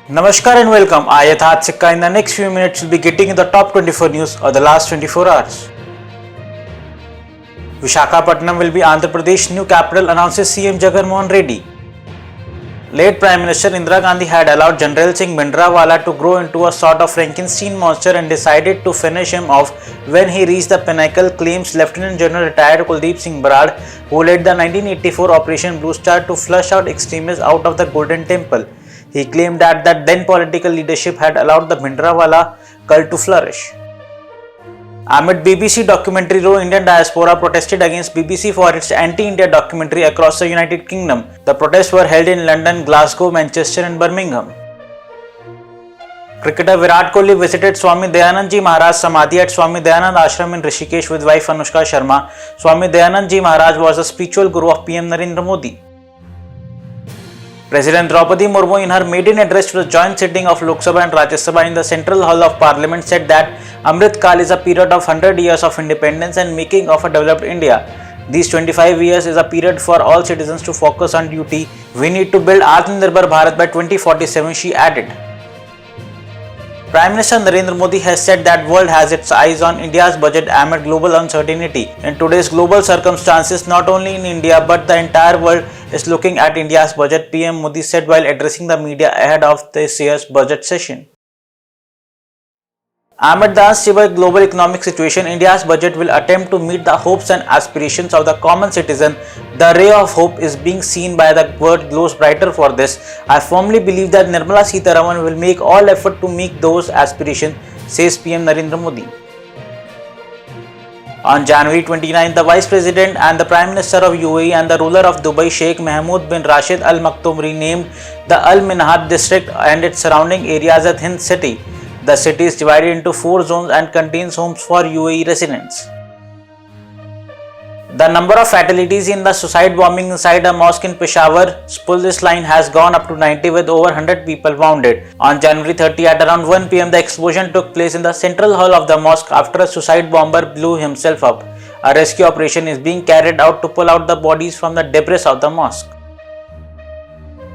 Namaskar and welcome. I am Sikka. In the next few minutes, we'll be getting in the top 24 news of the last 24 hours. Visakhapatnam will be Andhra Pradesh new capital, announces CM Jagan Mohan Reddy. Late Prime Minister Indira Gandhi had allowed General Singh Bhindranwale to grow into a sort of Frankenstein monster and decided to finish him off when he reached the pinnacle, claims Lieutenant General retired Kuldeep Singh Barad, who led the 1984 Operation Blue Star to flush out extremists out of the Golden Temple. He claimed that the then political leadership had allowed the Bhindranwale cult to flourish. Amid BBC documentary row, Indian diaspora protested against BBC for its anti-India documentary across the United Kingdom. The protests were held in London, Glasgow, Manchester and Birmingham. Cricketer Virat Kohli visited Swami Dayanand Ji Maharaj Samadhi at Swami Dayanand Ashram in Rishikesh with wife Anushka Sharma. Swami Dayanand Ji Maharaj was the spiritual guru of PM Narendra Modi. President Droupadi Murmu, in her maiden address to the joint sitting of Lok Sabha and Rajya Sabha in the Central Hall of Parliament, said that Amrit Kaal is a period of 100 years of independence and making of a developed India. These 25 years is a period for all citizens to focus on duty. We need to build aatmanirbhar Bharat by 2047, she added. Prime Minister Narendra Modi has said that world has its eyes on India's budget amid global uncertainty. In today's global circumstances, not only in India but the entire world is looking at India's budget, PM Modi said while addressing the media ahead of this year's budget session. Amid the unstable global economic situation, India's budget will attempt to meet the hopes and aspirations of the common citizen. The ray of hope is being seen by the world glows brighter for this. I firmly believe that Nirmala Sitharaman will make all effort to meet those aspirations, says PM Narendra Modi. On January 29, the Vice President and the Prime Minister of UAE and the ruler of Dubai, Sheikh Mahmoud bin Rashid Al Maktoum, renamed the Al Minhad district and its surrounding areas as Hind City. The city is divided into 4 zones and contains homes for UAE residents. The number of fatalities in the suicide bombing inside a mosque in Peshawar's police line has gone up to 90 with over 100 people wounded. On January 30 at around 1 pm, the explosion took place in the central hall of the mosque after a suicide bomber blew himself up. A rescue operation is being carried out to pull out the bodies from the debris of the mosque.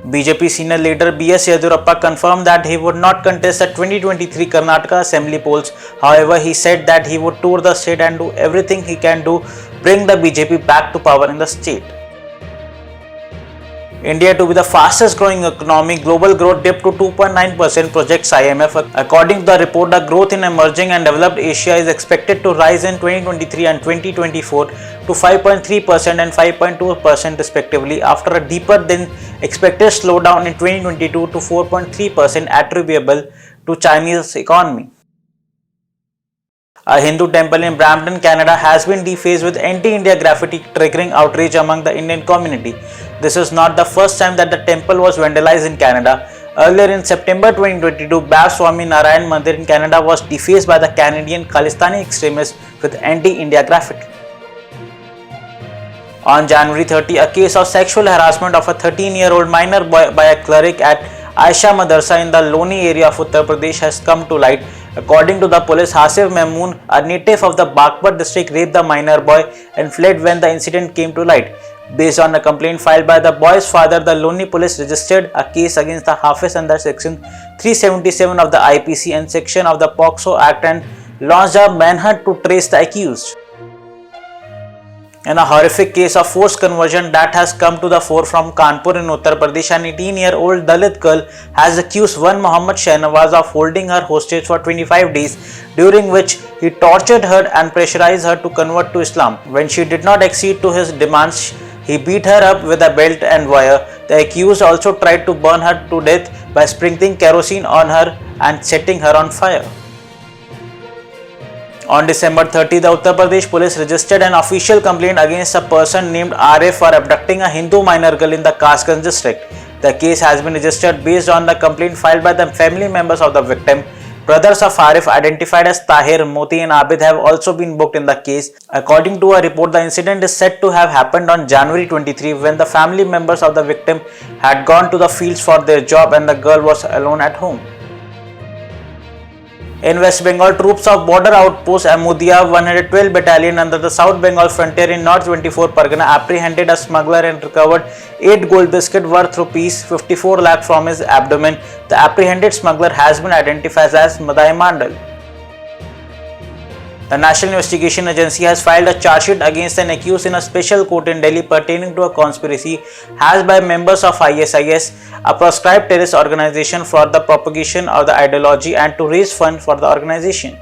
BJP senior leader B.S. Yedurappa confirmed that he would not contest the 2023 Karnataka Assembly polls. However, he said that he would tour the state and do everything he can to bring the BJP back to power in the state. India to be the fastest growing economy, global growth dipped to 2.9%, projects IMF. According to the report, the growth in emerging and developed Asia is expected to rise in 2023 and 2024 to 5.3% and 5.2% respectively, after a deeper than expected slowdown in 2022 to 4.3% attributable to Chinese economy. A Hindu temple in Brampton, Canada has been defaced with anti-India graffiti, triggering outrage among the Indian community. This is not the first time that the temple was vandalized in Canada. Earlier in September 2022, Bav Swami Narayan Mandir in Canada was defaced by the Canadian Khalistani extremists with anti-India graffiti. On January 30, a case of sexual harassment of a 13-year-old minor boy by a cleric at Aisha Madrasa in the Loni area of Uttar Pradesh has come to light. According to the police, Hasif Mehmoon, a native of the Bagpat district, raped the minor boy and fled when the incident came to light. Based on a complaint filed by the boy's father, the Loni police registered a case against the Hafiz under Section 377 of the IPC and Section of the POCSO Act and launched a manhunt to trace the accused. In a horrific case of forced conversion that has come to the fore from Kanpur in Uttar Pradesh, an 18-year-old Dalit girl has accused one Mohammad Shahnawaz of holding her hostage for 25 days, during which he tortured her and pressurized her to convert to Islam. When she did not accede to his demands, he beat her up with a belt and wire. The accused also tried to burn her to death by sprinkling kerosene on her and setting her on fire. On December 30, the Uttar Pradesh police registered an official complaint against a person named Arif for abducting a Hindu minor girl in the Kasganj district. The case has been registered based on the complaint filed by the family members of the victim. Brothers of Arif, identified as Tahir, Moti and Abid, have also been booked in the case. According to a report, the incident is said to have happened on January 23 when the family members of the victim had gone to the fields for their job and the girl was alone at home. In West Bengal, troops of border outpost Amudia 112 Battalion under the South Bengal frontier in North 24 Pargana apprehended a smuggler and recovered 8 gold biscuits worth rupees 54 lakh from his abdomen. The apprehended smuggler has been identified as Madai Mandal. The National Investigation Agency has filed a charge sheet against an accused in a special court in Delhi pertaining to a conspiracy hatched by members of ISIS, a proscribed terrorist organization, for the propagation of the ideology and to raise funds for the organization.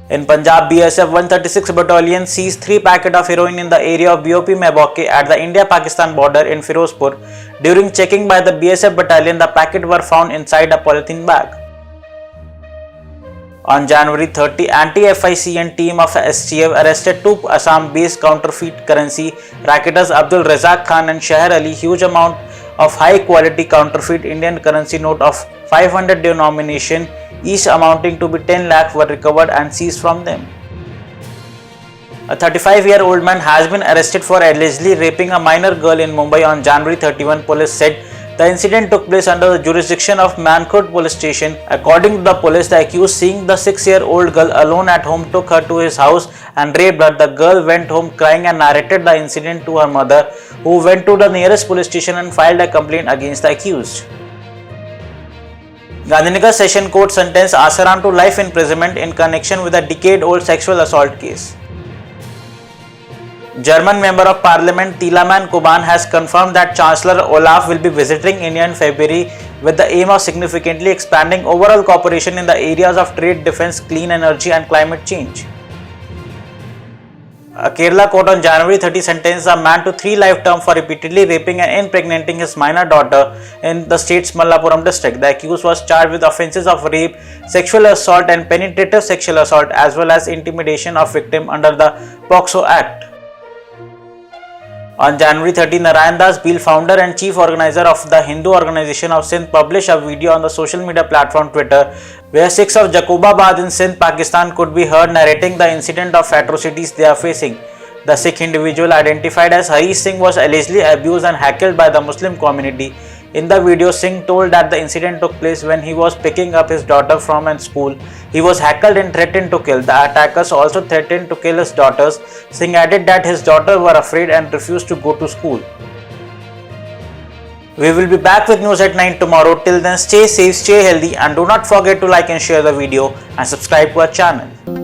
In Punjab, BSF 136 Battalion seized 3 packets of heroin in the area of BOP Meboke at the India-Pakistan border in Firozpur. During checking by the BSF battalion, the packets were found inside a polythene bag. On January 30, anti-FICN team of STF arrested 2 Assam-based counterfeit currency racketers Abdul Razak Khan and Shahar Ali. Huge amount of high-quality counterfeit Indian currency note of 500 denomination, each amounting to be 10 lakh, were recovered and seized from them. A 35-year-old man has been arrested for allegedly raping a minor girl in Mumbai on January 31. Police said the incident took place under the jurisdiction of Mankhurd police station. According to the police, the accused, seeing the 6-year-old girl alone at home, took her to his house and raped her. The girl went home crying and narrated the incident to her mother, who went to the nearest police station and filed a complaint against the accused. Gandhinagar Session Court sentenced Asaram to life imprisonment in connection with a decade-old sexual assault case. German Member of Parliament Tilaman Kuban has confirmed that Chancellor Olaf will be visiting India in February with the aim of significantly expanding overall cooperation in the areas of trade, defence, clean energy and climate change. A Kerala court on January 30 sentenced a man to 3 life term for repeatedly raping and impregnating his minor daughter in the state's Malappuram district. The accused was charged with offences of rape, sexual assault and penetrative sexual assault as well as intimidation of victim under the POCSO Act. On January 30, Narayan Das Bhil, founder and chief organizer of the Hindu Organization of Sindh, published a video on the social media platform Twitter, where Sikhs of Jacobabad in Sindh, Pakistan could be heard narrating the incident of atrocities they are facing. The Sikh individual, identified as Hari Singh, was allegedly abused and heckled by the Muslim community. In the video, Singh told that the incident took place when he was picking up his daughter from a school. He was heckled and threatened to kill. The attackers also threatened to kill his daughters. Singh added that his daughters were afraid and refused to go to school. We will be back with news at 9 tomorrow. Till then, stay safe, stay healthy and do not forget to like and share the video and subscribe to our channel.